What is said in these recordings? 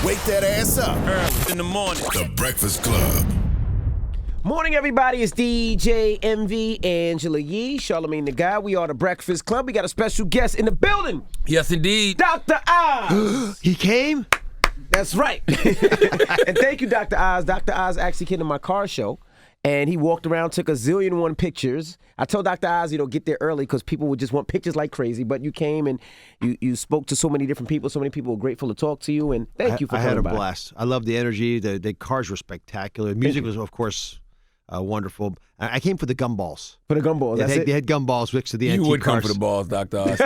Wake that ass up. Early in the morning. The Breakfast Club. Morning, everybody. It's DJ MV, Angela Yee, Charlamagne the Guy. We are the Breakfast Club. We got a special guest in the building. Yes, indeed. Dr. Oz. He came? That's right. And thank you, Dr. Oz. Dr. Oz actually came to my car show, and he walked around, took a zillion one pictures. I told Dr. Oz, get there early because people would just want pictures like crazy. But you came and you spoke to so many different people. So many people were grateful to talk to you, and thank you for coming by. I had a blast. I loved the energy. The cars were spectacular. The music was, of course, wonderful. I came for the gumballs. For the gumballs, that's it? They had gumballs next to the antique You would cars. come for the balls, Dr. Oz.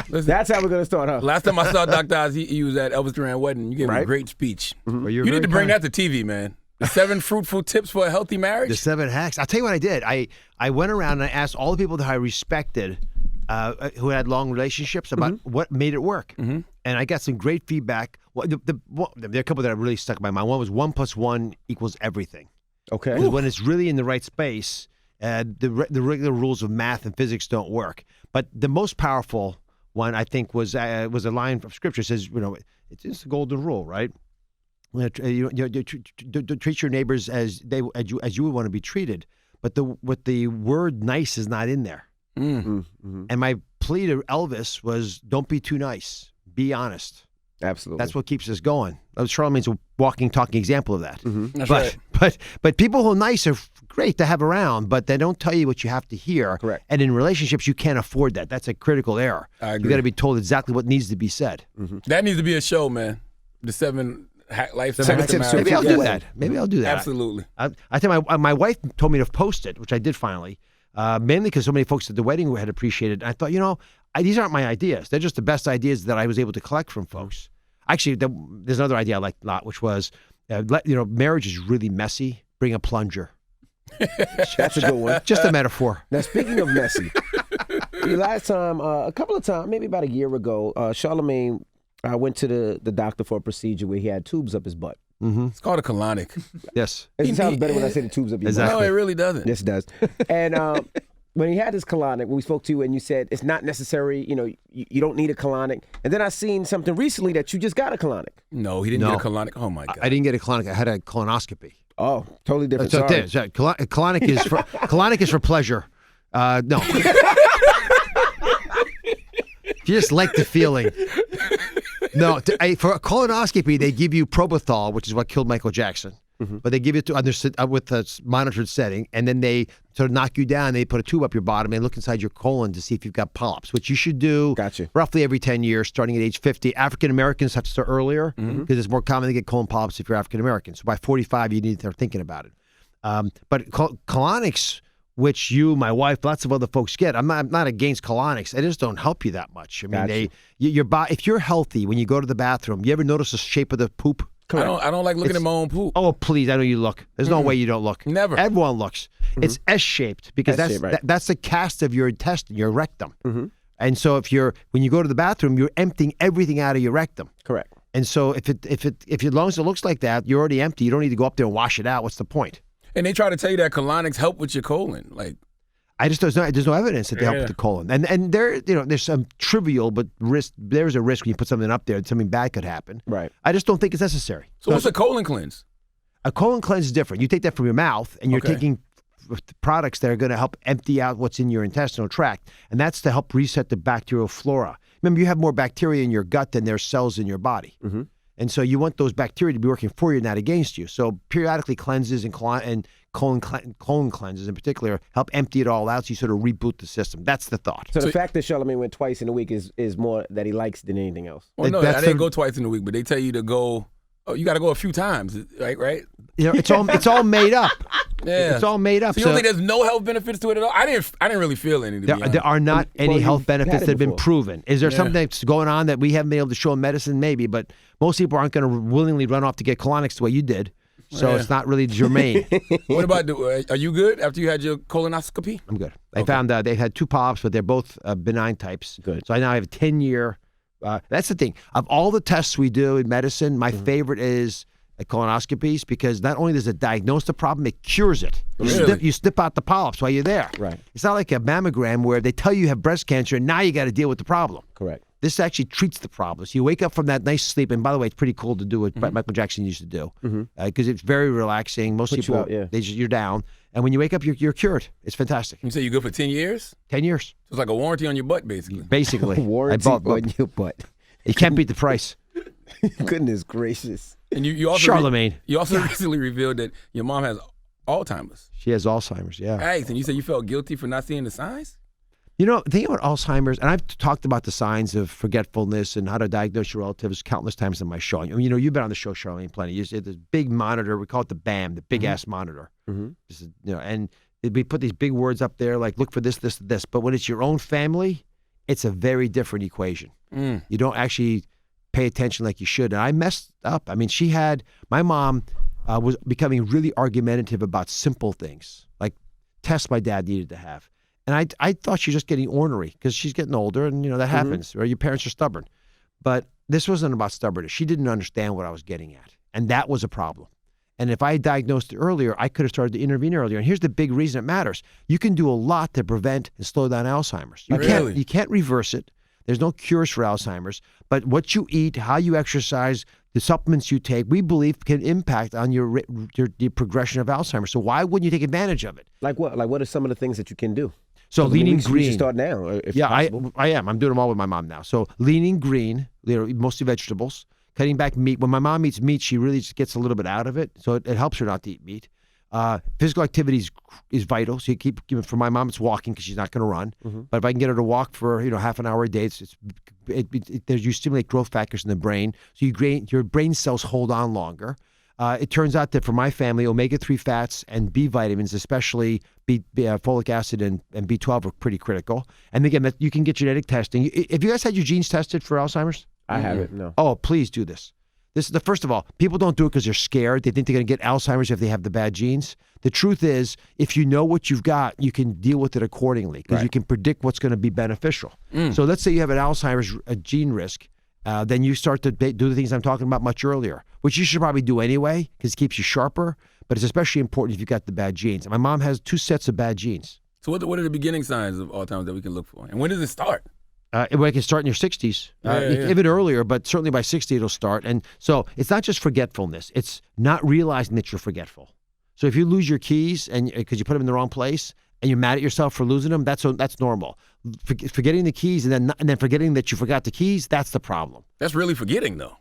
Listen, That's how we're going to start, huh? last time I saw Dr. Oz, he was at Elvis Duran wedding. You gave him a great speech. Well, You need to bring that to TV, man. The 7 fruitful tips for a healthy marriage. The 7 hacks. I'll tell you what I did. I went around and I asked all the people that I respected who had long relationships about what made it work. And I got some great feedback. Well, there are a couple that really stuck in my mind. One was 1 + 1 = everything. Okay. Because when it's really in the right space, the regular rules of math and physics don't work. But the most powerful one, I think, was a line from Scripture. It says, it's the golden rule, right? You treat your neighbors as you would want to be treated. But the word "nice" is not in there. And my plea to Elvis was, don't be too nice. Be honest. Absolutely. That's what keeps us going. Charlamagne's a walking, talking example of that. That's right. But people who are nice are great to have around, but they don't tell you what you have to hear. Correct. And in relationships, you can't afford that. That's a critical error. I agree. You got to be told exactly what needs to be said. That needs to be a show, man. The 7 life Seven tips to tips. marriage. Maybe I'll do Yeah. that. Maybe I'll do that. Absolutely. I think my wife told me to post it, which I did finally, mainly because so many folks at the wedding had appreciated it. I thought, these aren't my ideas. They're just the best ideas that I was able to collect from folks. Actually, there's another idea I liked a lot, which was, marriage is really messy. Bring a plunger. That's a good one. Just a metaphor. Now, speaking of messy, last time, a couple of times, maybe about a year ago, Charlamagne went to the doctor for a procedure where he had tubes up his butt. It's called a colonic. Yes. It sounds better when I say the tubes up your Exactly. No, butt. it really doesn't. Yes, it does. And when he had his colonic, we spoke to you and you said it's not necessary, you don't need a colonic. And then I seen something recently that you just got a colonic. No, he didn't get a colonic. Oh, my God. I didn't get a colonic. I had a colonoscopy. Oh, totally different. So Sorry. colonic is for pleasure. No. You just like the feeling. No, for a colonoscopy, they give you propofol, which is what killed Michael Jackson. But they give it to with a monitored setting, and then they sort of knock you down. They put a tube up your bottom and look inside your colon to see if you've got polyps, which you should do roughly every 10 years, starting at age 50. African Americans have to start earlier because it's more common to get colon polyps if you're African American. So by 45, you need to start thinking about it. But colonics, which you, my wife, lots of other folks get, I'm not against colonics. They just don't help you that much. I mean, your body. If you're healthy, when you go to the bathroom, you ever notice the shape of the poop? I don't like looking at my own poop. Oh, please. I know you look. There's no way you don't look. Never. Everyone looks. It's S-shaped because that's the cast of your intestine, your rectum. And so when you go to the bathroom, you're emptying everything out of your rectum. Correct. And so if as long as it looks like that, you're already empty. You don't need to go up there and wash it out. What's the point? And they try to tell you that colonics help with your colon. Like, there's no evidence that they help with the colon. And there's some trivial but risk. There's a risk when you put something up there, something bad could happen. Right. I just don't think it's necessary. So what's a colon cleanse? A colon cleanse is different. You take that from your mouth, and you're taking products that are going to help empty out what's in your intestinal tract, and that's to help reset the bacterial flora. Remember, you have more bacteria in your gut than there are cells in your body. And so you want those bacteria to be working for you, not against you. So periodically cleanses and colon cleanses in particular help empty it all out so you sort of reboot the system. That's the thought. So the fact that Charlamagne went twice in a week is more that he likes than anything else. Well, no, I didn't go twice in a week, but they tell you to go. Oh, you got to go a few times, right? It's all made up. Yeah, it's all made up. So you don't think there's no health benefits to it at all? I didn't really feel any. There are not any health benefits that have been proven. Is there something that's going on that we haven't been able to show in medicine? Maybe, but most people aren't going to willingly run off to get colonics the way you did. So it's not really germane. What about, are you good after you had your colonoscopy? I'm good. They found they had 2 polyps, but they're both benign types. Good. So I now have a 10-year. That's the thing. Of all the tests we do in medicine, my favorite is at colonoscopies, because not only does it diagnose the problem, it cures it. Really? You snip out the polyps while you're there. Right. It's not like a mammogram where they tell you have breast cancer and now you got to deal with the problem. Correct. This actually treats the problem. So you wake up from that nice sleep, and by the way, it's pretty cool to do what Michael Jackson used to do, because it's very relaxing. Most Puts you people, out, yeah. you're down, and when you wake up, you're cured. It's fantastic. You say you're good for 10 years? 10 years, So it's like a warranty on your butt, basically. basically. Warranty on your butt. You can't beat the price. Goodness gracious. And you also Charlamagne. You also recently revealed that your mom has Alzheimer's. She has Alzheimer's. Yeah. Right, and you said you felt guilty for not seeing the signs? You know, the thing about Alzheimer's, and I've talked about the signs of forgetfulness and how to diagnose your relatives countless times on my show. I mean, you know, you've been on the show, Charlamagne, plenty. You see this big monitor. We call it the BAM, the big ass monitor. This is, you know, and we put these big words up there like, look for this, this, this. But when it's your own family, it's a very different equation. You don't actually pay attention like you should. And I messed up. I mean, my mom was becoming really argumentative about simple things, like tests my dad needed to have. And I thought she was just getting ornery because she's getting older, and, you know, that happens, or your parents are stubborn. But this wasn't about stubbornness. She didn't understand what I was getting at, and that was a problem. And if I had diagnosed it earlier, I could have started to intervene earlier. And here's the big reason it matters. You can do a lot to prevent and slow down Alzheimer's. You can't reverse it. There's no cures for Alzheimer's. But what you eat, how you exercise, the supplements you take, we believe can impact on the progression of Alzheimer's. So why wouldn't you take advantage of it? Like what? Like what are some of the things that you can do? So leaning we green. should start now, if Yeah, possible. I am. I'm doing them all with my mom now. So leaning green, mostly vegetables, cutting back meat. When my mom eats meat, she really just gets a little bit out of it. So it helps her not to eat meat. Physical activity is vital. So for my mom, it's walking because she's not going to run. But if I can get her to walk for half an hour a day, you stimulate growth factors in the brain. So your brain cells hold on longer. It turns out that for my family, omega-3 fats and B vitamins, especially folic acid and B12, are pretty critical. And again, that you can get genetic testing. Have you guys had your genes tested for Alzheimer's? I haven't, no. Oh, please do this. This is first of all, people don't do it because they're scared. They think they're going to get Alzheimer's if they have the bad genes. The truth is, if you know what you've got, you can deal with it accordingly because you can predict what's going to be beneficial. So let's say you have an Alzheimer's gene risk. Then you start to do the things I'm talking about much earlier, which you should probably do anyway because it keeps you sharper, but it's especially important if you've got the bad genes. And my mom has 2 sets of bad genes. So what are the beginning signs of Alzheimer's that we can look for? And when does it start? It can start in your 60s, Yeah. even earlier, but certainly by 60 it'll start. And so it's not just forgetfulness. It's not realizing that you're forgetful. So if you lose your keys and because you put them in the wrong place and you're mad at yourself for losing them, that's normal. Forgetting the keys and then forgetting that you forgot the keys, that's the problem. That's really forgetting, though.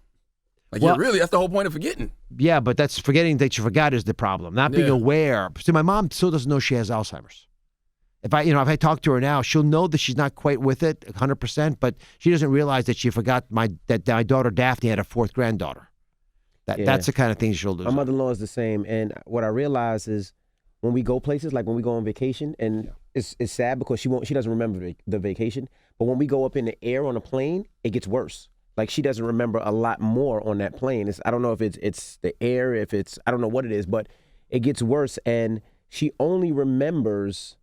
Like, Well- that's the whole point of forgetting. Yeah, but that's forgetting that you forgot is the problem, not being aware. See, my mom still doesn't know she has Alzheimer's. If I talk to her now, she'll know that she's not quite with it 100%, but she doesn't realize that she forgot that my daughter Daphne had a 4th granddaughter. That's the kind of thing she'll lose. My mother-in-law is the same, and what I realize is when we go places, like when we go on vacation, and it's sad because she doesn't remember the vacation, but when we go up in the air on a plane, it gets worse. Like she doesn't remember a lot more on that plane. I don't know if it's the air, I don't know what it is, but it gets worse, and she only remembers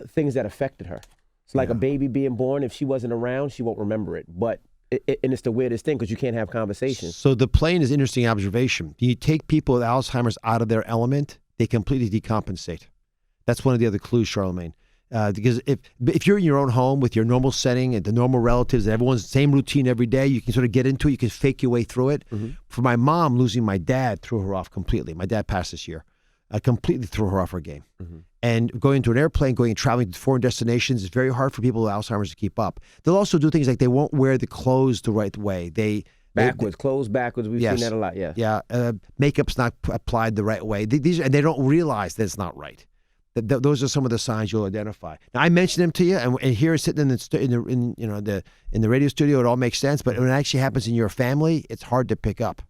things that affected her. It's like a baby being born. If she wasn't around, she won't remember it. But and it's the weirdest thing because you can't have conversations. So the plane is interesting observation. You take people with Alzheimer's out of their element, they completely decompensate. That's one of the other clues, Charlamagne. Because if you're in your own home with your normal setting and the normal relatives and everyone's the same routine every day, you can sort of get into it. You can fake your way through it. For my mom, losing my dad threw her off completely. My dad passed this year. Completely threw her off her game. And going into an airplane, going and traveling to foreign destinations is very hard for people with Alzheimer's to keep up. They'll also do things like they won't wear the clothes the right way. Clothes backwards. We've seen that a lot. Yeah. Makeup's not applied the right way. And they don't realize that it's not right. Those are some of the signs you'll identify. Now I mentioned them to you, and here sitting in the radio studio, it all makes sense. But when it actually happens in your family, it's hard to pick up.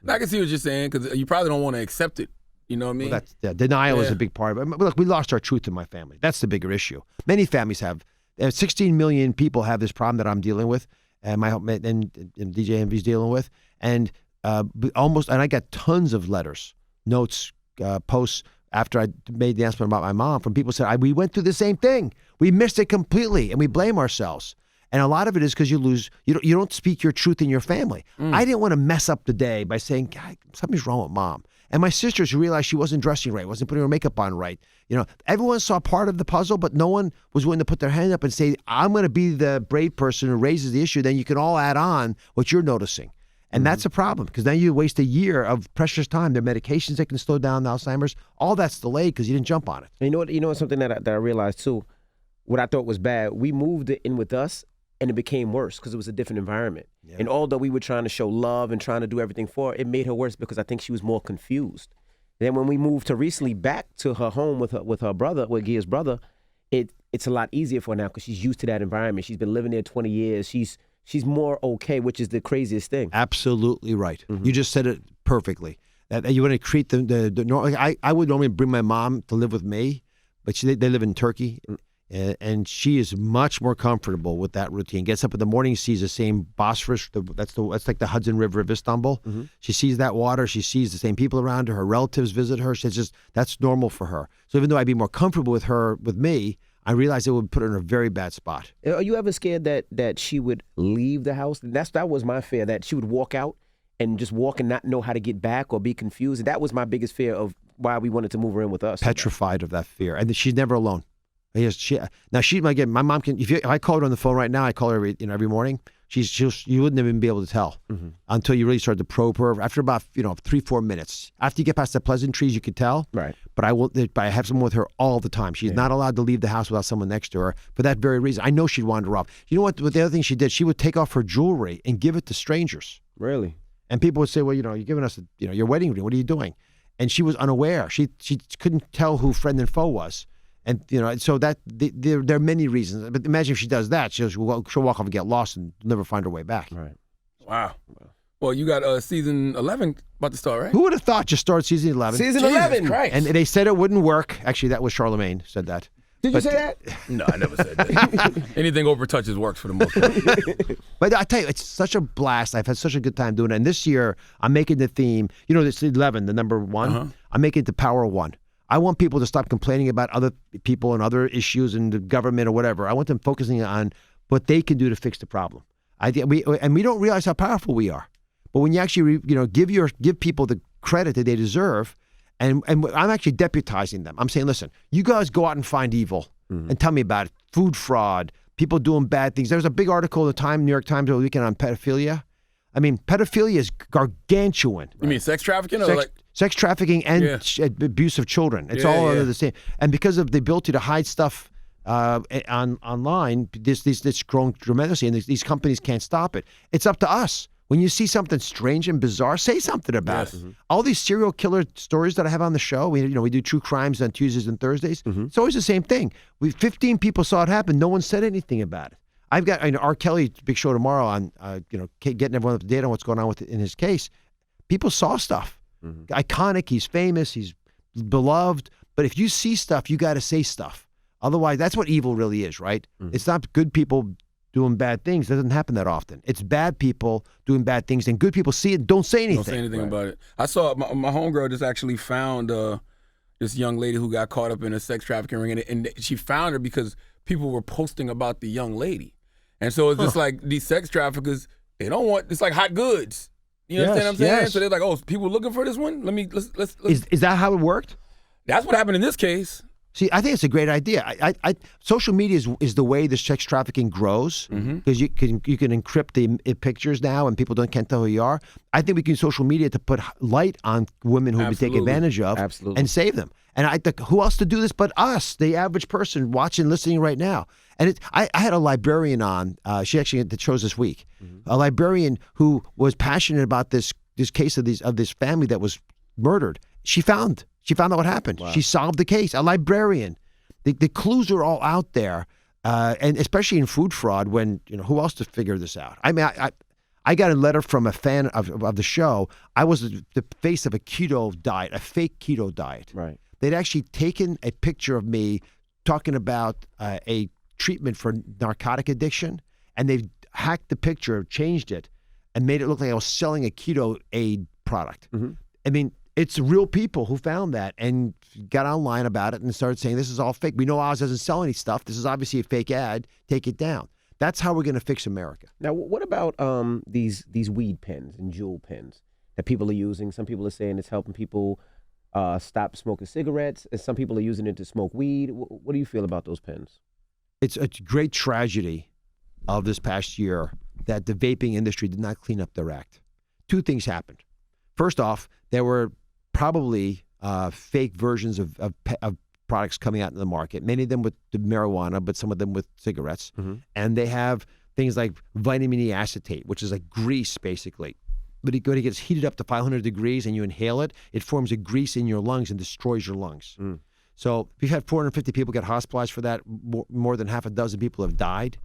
I can see what you're saying because you probably don't want to accept it. You know what I mean? Well, denial is a big part of it. Look, we lost our truth in my family. That's the bigger issue. Many families have. 16 million people have this problem that I'm dealing with, and DJ Envy's dealing with, and I got tons of letters, notes, posts after I made the announcement about my mom from people who said we went through the same thing. We missed it completely, and we blame ourselves. And a lot of it is because you don't speak your truth in your family. I didn't want to mess up the day by saying, God, something's wrong with mom. And my sisters realized she wasn't dressing right, wasn't putting her makeup on right. Everyone saw part of the puzzle, but no one was willing to put their hand up and say, I'm going to be the brave person who raises the issue. Then you can all add on what you're noticing. And that's a problem, because then you waste a year of precious time. There are medications that can slow down Alzheimer's. All that's delayed because you didn't jump on it. And you know what, something that I realized too, what I thought was bad, we moved it in with us, and it became worse because it was a different environment. Yeah. And although we were trying to show love and trying to do everything for her, it made her worse because I think she was more confused. Then when we moved her recently back to her home with her brother, with Gia's brother, it's a lot easier for her now because she's used to that environment. She's been living there 20 years. She's more okay, which is the craziest thing. Absolutely right. You just said it perfectly. That you want to create the normal. I would normally bring my mom to live with me, but they live in Turkey. And she is much more comfortable with that routine. Gets up in the morning, sees the same Bosphorus. That's like the Hudson River of Istanbul. She sees that water. She sees the same people around her. Her relatives visit her. That's normal for her. So even though I'd be more comfortable with me, I realized it would put her in a very bad spot. Are you ever scared that she would leave the house? That was my fear, that she would walk out and just walk and not know how to get back or be confused. And that was my biggest fear of why we wanted to move her in with us. Petrified of that fear, and she's never alone. Again, my mom can. If I call her on the phone right now, I call her every morning. You wouldn't even be able to tell until you really start to probe her. After about 3-4 minutes, after you get past the pleasantries, you could tell. Right. But I have someone with her all the time. She's not allowed to leave the house without someone next to her for that very reason. I know she'd wander off. You know what? The other thing she did, she would take off her jewelry and give it to strangers. Really? And people would say, well, you're giving us your wedding ring. What are you doing? And she was unaware. She couldn't tell who friend and foe was. And so that there are many reasons. But imagine if she does that, she'll walk off and get lost and never find her way back. Right. Wow. Well, you got season 11 about to start, right? Who would have thought you start season 11? Season 11. Christ. And they said it wouldn't work. Actually, that was Charlamagne said that. Did you say that? No, I never said that. Anything over touches works for the most part. But I tell you, it's such a blast. I've had such a good time doing it. And this year, I'm making the theme. It's 11, the number 1. I'm making it the power of 1. I want people to stop complaining about other people and other issues and the government or whatever. I want them focusing on what they can do to fix the problem. We don't realize how powerful we are. But when you actually give people the credit that they deserve, and I'm actually deputizing them. I'm saying, listen, you guys go out and find evil and tell me about it. Food fraud, people doing bad things. There was a big article in the New York Times over the weekend on pedophilia. I mean, pedophilia is gargantuan. You mean sex trafficking? Sex trafficking and abuse of children. It's all under the same. And because of the ability to hide stuff online, this growing tremendously, and these companies can't stop it. It's up to us. When you see something strange and bizarre, say something about it. All these serial killer stories that I have on the show, we do true crimes on Tuesdays and Thursdays. It's always the same thing. 15 people saw it happen. No one said anything about it. I've got R. Kelly big show tomorrow on getting everyone up to date on what's going on in his case. People saw stuff. Iconic. He's famous. He's beloved. But if you see stuff, you got to say stuff. Otherwise, that's what evil really is, right? It's not good people doing bad things. It doesn't happen that often. It's bad people doing bad things, and good people see it and don't say anything. Don't say anything about it. I saw my homegirl just actually found this young lady who got caught up in a sex trafficking ring, and she found her because people were posting about the young lady. And so it's just like these sex traffickers, it's like hot goods. You understand what I'm saying? So they're like, oh, people looking for this one? Let's. Is that how it worked? That's what happened in this case. See, I think it's a great idea. Social media is the way the sex trafficking grows because you can encrypt the pictures now and people can't tell who you are. I think we can use social media to put light on women who we take advantage of and save them. And I think who else to do this but us, the average person watching, listening right now. And I had a librarian on. She actually had the shows this week. A librarian who was passionate about this case of this family that was murdered. She found out what happened. Wow. She solved the case. A librarian. The clues are all out there, and especially in food fraud. When who else to figure this out? I mean, I got a letter from a fan of the show. I was the face of a keto diet, a fake keto diet. Right. They'd actually taken a picture of me talking about a treatment for narcotic addiction, and they've hacked the picture, changed it, and made it look like I was selling a keto aid product. I mean, it's real people who found that and got online about it and started saying, this is all fake. We know Oz doesn't sell any stuff. This is obviously a fake ad. Take it down. That's how we're going to fix America. Now, what about these weed pens and jewel pens that people are using? Some people are saying it's helping people stop smoking cigarettes, and some people are using it to smoke weed. What do you feel about those pens? It's a great tragedy of this past year that the vaping industry did not clean up their act. Two things happened. First off, there were probably fake versions of products coming out in the market, many of them with the marijuana, but some of them with cigarettes. Mm-hmm. And they have things like vitamin E acetate, which is like grease, basically. But when it gets heated up to 500 degrees and you inhale it, it forms a grease in your lungs and destroys your lungs. Mm. So we've had 450 people get hospitalized for that. More than half a dozen people have died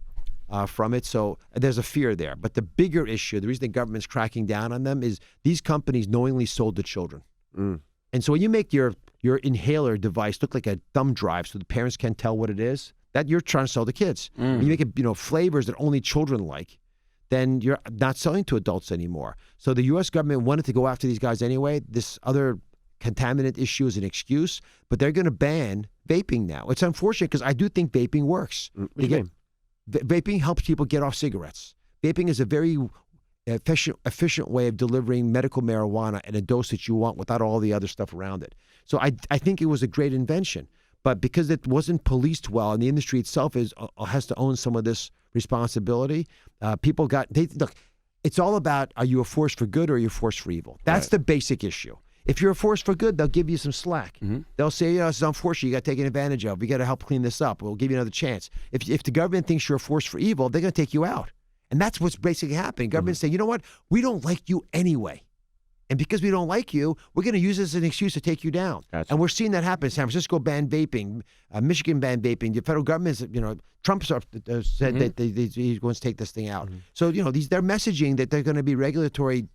from it. So there's a fear there. But the bigger issue, the reason the government's cracking down on them is these companies knowingly sold to children. Mm. And so when you make your inhaler device look like a thumb drive so the parents can't tell what it is, that you're trying to sell to kids. When you make it, flavors that only children like, then you're not selling to adults anymore. So the U.S. government wanted to go after these guys anyway. This other contaminant issue is an excuse, but they're going to ban vaping now. It's unfortunate because I do think vaping works. Vaping helps people get off cigarettes. Vaping is a very efficient way of delivering medical marijuana at a dose that you want without all the other stuff around it. So I think it was a great invention. But because it wasn't policed well, and the industry itself has to own some of this responsibility, people look. It's all about, are you a force for good or are you a force for evil? That's the basic issue. If you're a force for good, they'll give you some slack. Mm-hmm. They'll say, it's unfortunate, you got taken advantage of. We got to help clean this up. We'll give you another chance. If the government thinks you're a force for evil, they're going to take you out. And that's what's basically happening. Government's saying, you know what? We don't like you anyway. And because we don't like you, we're going to use this as an excuse to take you down. Gotcha. And we're seeing that happen. San Francisco banned vaping. Michigan banned vaping. The federal government, Trump said that he's going to take this thing out. Mm-hmm. So, they're messaging that they're going to be regulatory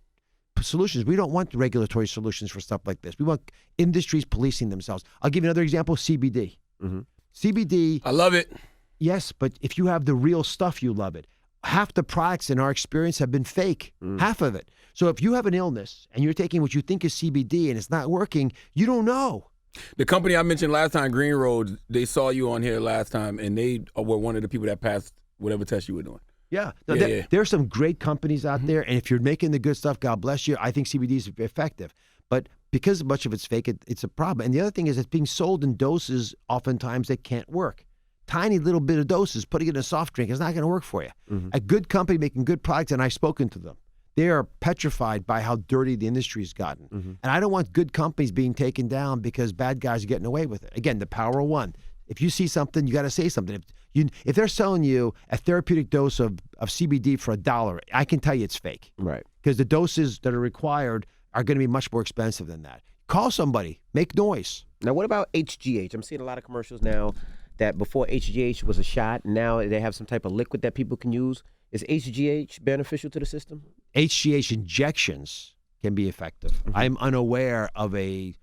solutions. We don't want regulatory solutions for stuff like this. We want industries policing themselves. I'll give you another example, CBD. Mm-hmm. CBD. I love it. Yes, but if you have the real stuff, you love it. Half the products in our experience have been fake, half of it. So if you have an illness and you're taking what you think is CBD and it's not working, you don't know. The company I mentioned last time, Green Road, they saw you on here last time, and they were one of the people that passed whatever test you were doing. Yeah. There are some great companies out there, and if you're making the good stuff, God bless you. I think CBD is effective. But because much of it's fake, it's a problem. And the other thing is it's being sold in doses oftentimes that can't work. Tiny little bit of doses, putting it in a soft drink is not going to work for you. Mm-hmm. A good company making good products, and I've spoken to them, they are petrified by how dirty the industry has gotten. Mm-hmm. And I don't want good companies being taken down because bad guys are getting away with it. Again, the power of one. If you see something, you got to say something. If they're selling you a therapeutic dose of CBD for $1, I can tell you it's fake. Right. Because the doses that are required are going to be much more expensive than that. Call somebody. Make noise. Now, what about HGH? I'm seeing a lot of commercials now that before HGH was a shot, now they have some type of liquid that people can use. Is HGH beneficial to the system? HGH injections can be effective. Mm-hmm. I'm unaware of a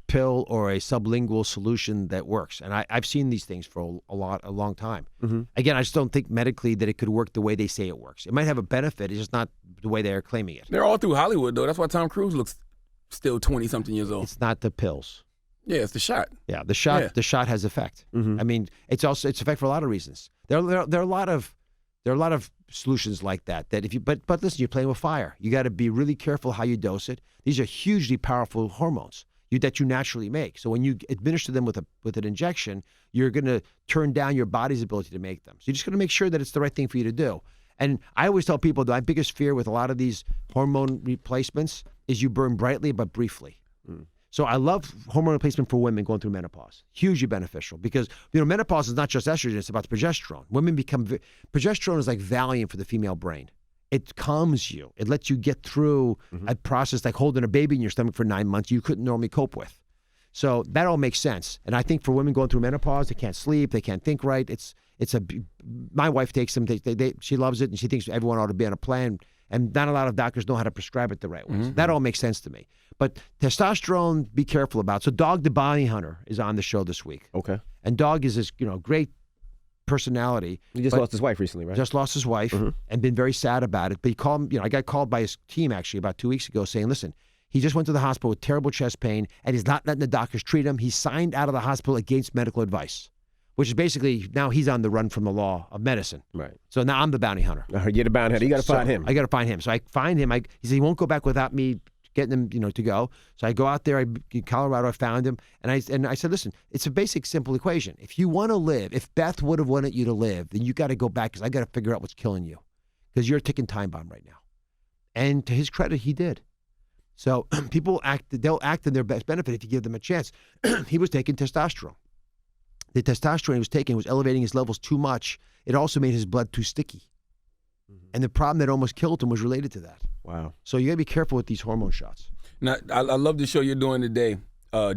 pill or a sublingual solution that works. And I've seen these things for a long time. Mm-hmm. Again, I just don't think medically that it could work the way they say it works. It might have a benefit. It's just not the way they're claiming it. They're all through Hollywood, though. That's why Tom Cruise looks still 20-something years old. It's not the pills. Yeah, it's the shot. Yeah, the shot has effect. Mm-hmm. I mean, it's effect for a lot of reasons. There are a lot of solutions like that if you but listen, you're playing with fire. You got to be really careful how you dose it. These are hugely powerful hormones that you naturally make. So when you administer them with an injection, you're going to turn down your body's ability to make them. So you're just going to make sure that it's the right thing for you to do. And I always tell people that my biggest fear with a lot of these hormone replacements is you burn brightly but briefly. Mm. So I love hormone replacement for women going through menopause. Hugely beneficial because, menopause is not just estrogen, it's about the progesterone. Progesterone is like Valium for the female brain. It calms you. It lets you get through a process like holding a baby in your stomach for 9 months you couldn't normally cope with. So that all makes sense. And I think for women going through menopause, they can't sleep, they can't think right. My wife takes them, she loves it, and she thinks everyone ought to be on a plan. And not a lot of doctors know how to prescribe it the right way. Mm-hmm. So that all makes sense to me. But testosterone, be careful about. So Dog the Bounty Hunter is on the show this week. Okay. And Dog is this, great personality. He just lost his wife recently, right? Just lost his wife and been very sad about it. But he called, I got called by his team actually about 2 weeks ago saying, listen, he just went to the hospital with terrible chest pain and he's not letting the doctors treat him. He signed out of the hospital against medical advice. which is basically now he's on the run from the law of medicine. Right. So now I'm the bounty hunter. You're the bounty hunter. You got to find him. I got to find him. So I find him. He said he won't go back without me getting him, to go. So I go out there. In Colorado, I found him, and I said, listen, it's a basic, simple equation. If you want to live, if Beth would have wanted you to live, then you got to go back because I got to figure out what's killing you, because you're a ticking time bomb right now. And to his credit, he did. So they'll act in their best benefit if you give them a chance. He was taking testosterone. The testosterone he was taking was elevating his levels too much. It also made his blood too sticky. And the problem that almost killed him was related to that. Wow. So you got to be careful with these hormone shots. Now, I love the show you're doing today.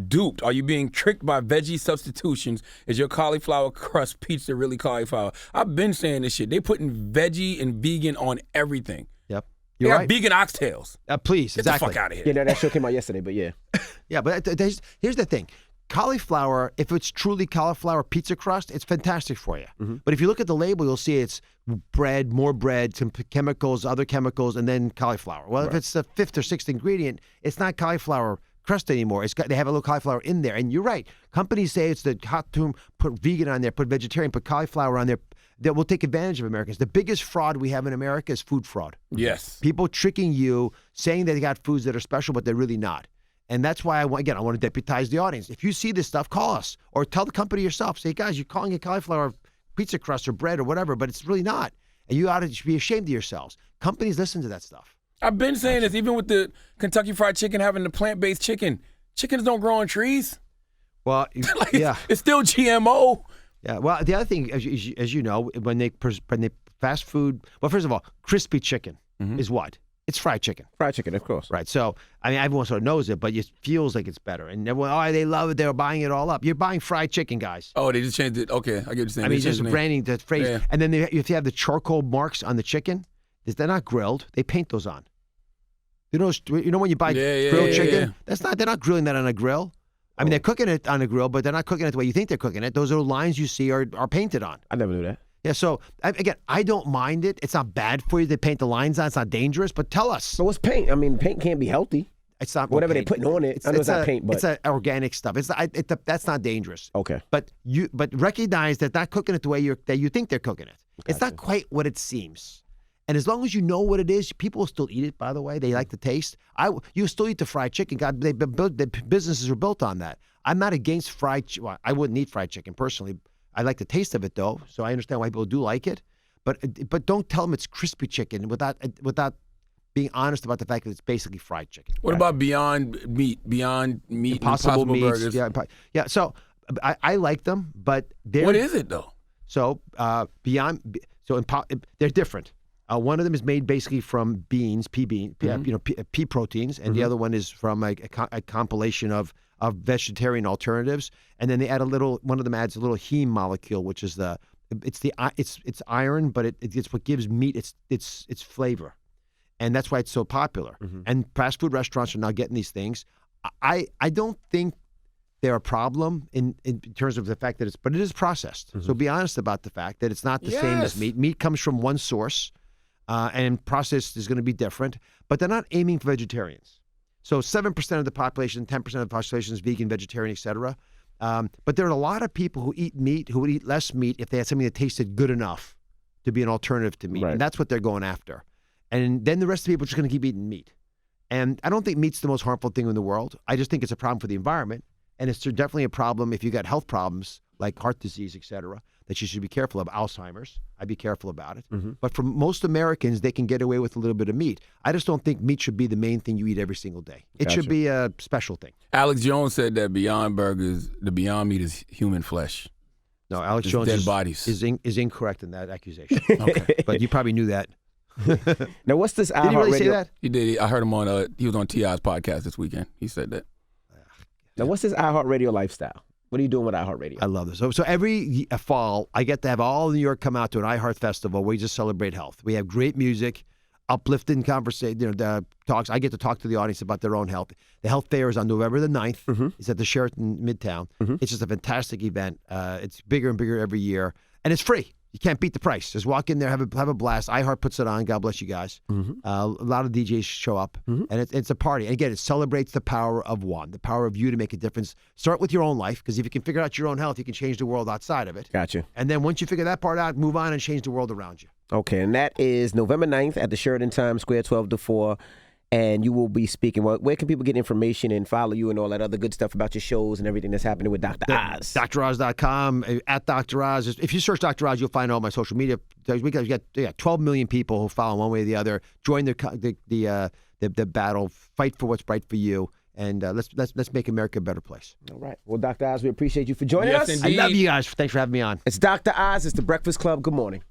Duped. Are you being tricked by veggie substitutions? Is your cauliflower crust pizza really cauliflower? I've been saying this shit. They putting veggie and vegan on everything. Yep. They You're got right. vegan oxtails. Please, Get exactly. the fuck out of here. Yeah, that show came out yesterday, but yeah. Yeah, but here's the thing. Cauliflower, if it's truly cauliflower pizza crust, it's fantastic for you. But if you look at the label, you'll see it's bread, more bread, some chemicals, other chemicals, and then cauliflower. Well, if it's the fifth or sixth ingredient, it's not cauliflower crust anymore. They have a little cauliflower in there. And you're right. Companies say it's the hot term, put vegan on there, put vegetarian, put cauliflower on there. That will take advantage of Americans. The biggest fraud we have in America is food fraud. Yes. People tricking you, saying they got foods that are special, but they're really not. And that's why I want to deputize the audience. If you see this stuff, call us or tell the company yourself. Say, guys, you're calling it cauliflower pizza crust or bread or whatever, but it's really not. And you should be ashamed of yourselves. Companies listen to that stuff. I've been saying this, even with the Kentucky Fried Chicken having the plant-based chicken. Chickens don't grow on trees. Well, Like, yeah. It's still GMO. Yeah. Well, the other thing, as you know, when they fast food, well, first of all, crispy chicken is what? It's fried chicken. Fried chicken, of course. Right. So, I mean, everyone sort of knows it, but it feels like it's better. And everyone, they love it. They're buying it all up. You're buying fried chicken, guys. Oh, they just changed it. Okay, I get what you're saying. I They mean, changed just the name. branding, the phrase. Yeah. And then if you have the charcoal marks on the chicken, they're not grilled. They paint those on. You know when you buy grilled chicken? Yeah. They're not grilling that on a grill. I mean, they're cooking it on a grill, but they're not cooking it the way you think they're cooking it. Those little lines you see are painted on. I never knew that. Yeah, so again, I don't mind it. It's not bad for you to paint the lines on. It's not dangerous, but tell us. So what's paint? I mean, paint can't be healthy. It's not Whatever paint. they're putting on it. I know it's not paint, but it's organic stuff. That's not dangerous. okay. But recognize that not cooking it the way that you think they're cooking it. It's not quite what it seems. And as long as you know what it is, people will still eat it. By the way, they like the taste. You still eat the fried chicken. God, the businesses are built on that. I'm not against fried. Well, I wouldn't eat fried chicken personally. I like the taste of it though, so I understand why people do like it. But don't tell them it's crispy chicken without being honest about the fact that it's basically fried chicken. What about Beyond Meat? Beyond Meat, Impossible meats? Burgers. Yeah. So I like them, but What is it though? So they're different. One of them is made basically from beans, pea proteins, and the other one is from a compilation of vegetarian alternatives. And then they add one of them adds a little heme molecule, which is it's iron, but it's what gives meat its flavor, and that's why it's so popular. And fast food restaurants are now getting these things. I don't think they're a problem in terms of the fact that it is processed. So be honest about the fact that it's not the same as meat. Meat comes from one source, and processed is going to be different. But they're not aiming for vegetarians. So 7% of the population, 10% of the population is vegan, vegetarian, etc. But there are a lot of people who eat meat who would eat less meat if they had something that tasted good enough to be an alternative to meat. Right. And that's what they're going after. And then the rest of the people are just going to keep eating meat. And I don't think meat's the most harmful thing in the world. I just think it's a problem for the environment. And it's definitely a problem if you got health problems like heart disease, etc., that you should be careful of. Alzheimer's, I'd be careful about it. But for most Americans, they can get away with a little bit of meat. I just don't think meat should be the main thing you eat every single day. It should be a special thing. Alex Jones said that Beyond Burgers, the Beyond Meat is human flesh. No, Alex It's Jones dead bodies. is incorrect in that accusation. Okay. But you probably knew that. Now, what's this Did he really say iHeartRadio? that? He did. I heard him on. He was on T.I.'s podcast this weekend. He said that. Now, what's this iHeartRadio lifestyle? What are you doing with iHeartRadio? I love this. So every fall, I get to have all of New York come out to an iHeart Festival where we just celebrate health. We have great music, uplifting conversation, talks. I get to talk to the audience about their own health. The health fair is on November the 9th. It's at the Sheraton Midtown. It's just a fantastic event. It's bigger and bigger every year, and it's free. You can't beat the price. Just walk in there, have a blast. iHeart puts it on. God bless you guys. A lot of DJs show up, and it's a party. And again, it celebrates the power of one, the power of you to make a difference. Start with your own life, because if you can figure out your own health, you can change the world outside of it. Gotcha. And then once you figure that part out, move on and change the world around you. Okay, and that is November 9th at the Sheraton Times Square, 12 to 4. And you will be speaking. Well, where can people get information and follow you and all that other good stuff about your shows and everything that's happening with Dr. Oz? DrOz.com, at Dr. Oz. If you search Dr. Oz, you'll find all my social media. We got 12 million people who follow one way or the other. Join the battle. Fight for what's right for you. And let's make America a better place. All right. Well, Dr. Oz, we appreciate you for joining us. Indeed. I love you guys. Thanks for having me on. It's Dr. Oz. It's the Breakfast Club. Good morning.